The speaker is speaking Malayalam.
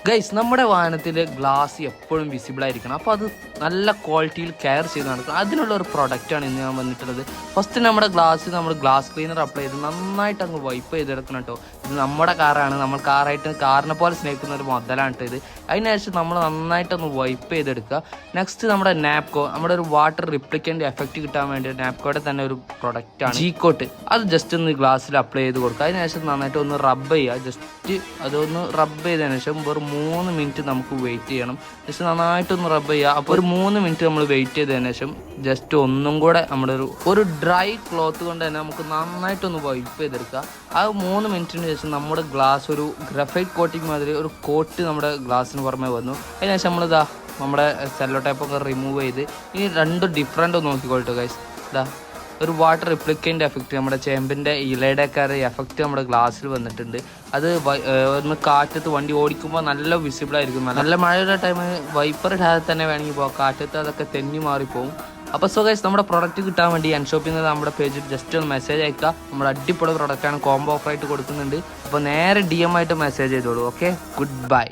ഗൈസ്, നമ്മുടെ വാഹനത്തിൽ ഗ്ലാസ് എപ്പോഴും വിസിബിൾ ആയിരിക്കണം. അപ്പോൾ അത് നല്ല ക്വാളിറ്റിയിൽ കെയർ ചെയ്ത് നടക്കണം. അതിനുള്ള ഒരു പ്രൊഡക്റ്റാണ് ഇന്ന് ഞാൻ വന്നിട്ടുള്ളത്. ഫസ്റ്റ് നമ്മുടെ നമ്മൾ ഗ്ലാസ് ക്ലീനർ അപ്ലൈ ചെയ്ത് നന്നായിട്ട് അങ്ങ് വൈപ്പ് ചെയ്തെടുക്കണം കേട്ടോ. ഇത് നമ്മുടെ കാറാണ്, നമ്മൾ കാറിനെ പോലെ സ്നേഹിക്കുന്ന ഒരു മുതലാണ് കേട്ടോ ഇത്. അതിനുശേഷം നമ്മൾ നന്നായിട്ടൊന്ന് വൈപ്പ് ചെയ്തെടുക്കുക. നെക്സ്റ്റ് നമ്മുടെ നാപ്കോ, നമ്മുടെ ഒരു വാട്ടർ റിപ്ലിക്കൻ്റ് എഫക്റ്റ് കിട്ടാൻ വേണ്ടി നാപ്കോയുടെ തന്നെ ഒരു പ്രൊഡക്റ്റാണ് G-Coat. അത് ജസ്റ്റ് ഒന്ന് ഗ്ലാസ്സിൽ അപ്ലൈ ചെയ്ത് കൊടുക്കുക. അതിനുശേഷം നന്നായിട്ട് ഒന്ന് റബ്ബ് ചെയ്യുക. ജസ്റ്റ് അതൊന്ന് റബ്ബ് ചെയ്തതിനു ശേഷം ഒരു 3 മിനിറ്റ് നമുക്ക് വെയിറ്റ് ചെയ്യണം. ജസ്റ്റ് നന്നായിട്ടൊന്ന് റബ്ബ് ചെയ്യുക. അപ്പോൾ ഒരു 3 മിനിറ്റ് നമ്മൾ വെയിറ്റ് ചെയ്തതിനു ശേഷം ജസ്റ്റ് ഒന്നും കൂടെ നമ്മുടെ ഒരു ഡ്രൈ ക്ലോത്ത് കൊണ്ട് തന്നെ നമുക്ക് നന്നായിട്ടൊന്ന് വൈപ്പ് ചെയ്തെടുക്കുക. ആ 3 മിനിറ്റിന് ശേഷം നമ്മുടെ ഗ്ലാസ് ഒരു ഗ്രഫൈറ്റ് കോട്ടിങ് മാതിരി ഒരു കോട്ട് നമ്മുടെ ഗ്ലാസ്സിന് പുറമെ വന്നു. അതിനുശേഷം നമ്മളിതാ നമ്മുടെ സെല്ലോ ടൈപ്പൊക്കെ റിമൂവ് ചെയ്ത് ഇനി 2 ഡിഫറെൻ്റ് ഒന്ന് നോക്കിക്കോട്ടെ ഗൈസ്. ഇതാ ഒരു വാട്ടർ റിപ്ലിക്കൻ്റ് എഫക്റ്റ്, നമ്മുടെ ചേമ്പിൻ്റെ ഇലയുടെയൊക്കെ എഫക്റ്റ് നമ്മുടെ ഗ്ലാസ്സിൽ വന്നിട്ടുണ്ട്. അത് ഒന്ന് കാറ്റത്ത് വണ്ടി ഓടിക്കുമ്പോൾ നല്ല വിസിബിൾ ആയിരിക്കും. നല്ല മഴയുടെ ടൈം വൈപ്പർ ഇടാതെ തന്നെ വേണമെങ്കിൽ പോകാം, കാറ്റത്ത് അതൊക്കെ തെന്നി മാറിപ്പോവും. അപ്പോൾ സോ ഗൈസ്, നമ്മുടെ പ്രൊഡക്റ്റ് കിട്ടാൻ വേണ്ടി അൺഷോപ്പിംഗ് നമ്മുടെ പേജിൽ ജസ്റ്റ് ഒന്ന് മെസ്സേജ് അയക്കുക. നമ്മുടെ അടിപൊളി പ്രൊഡക്റ്റാണ്, കോംബോ ഓഫറായിട്ട് കൊടുക്കുന്നുണ്ട്. അപ്പോൾ നേരെ DM ആയിട്ട് മെസ്സേജ് ചെയ്തോളൂ. Okay, good bye.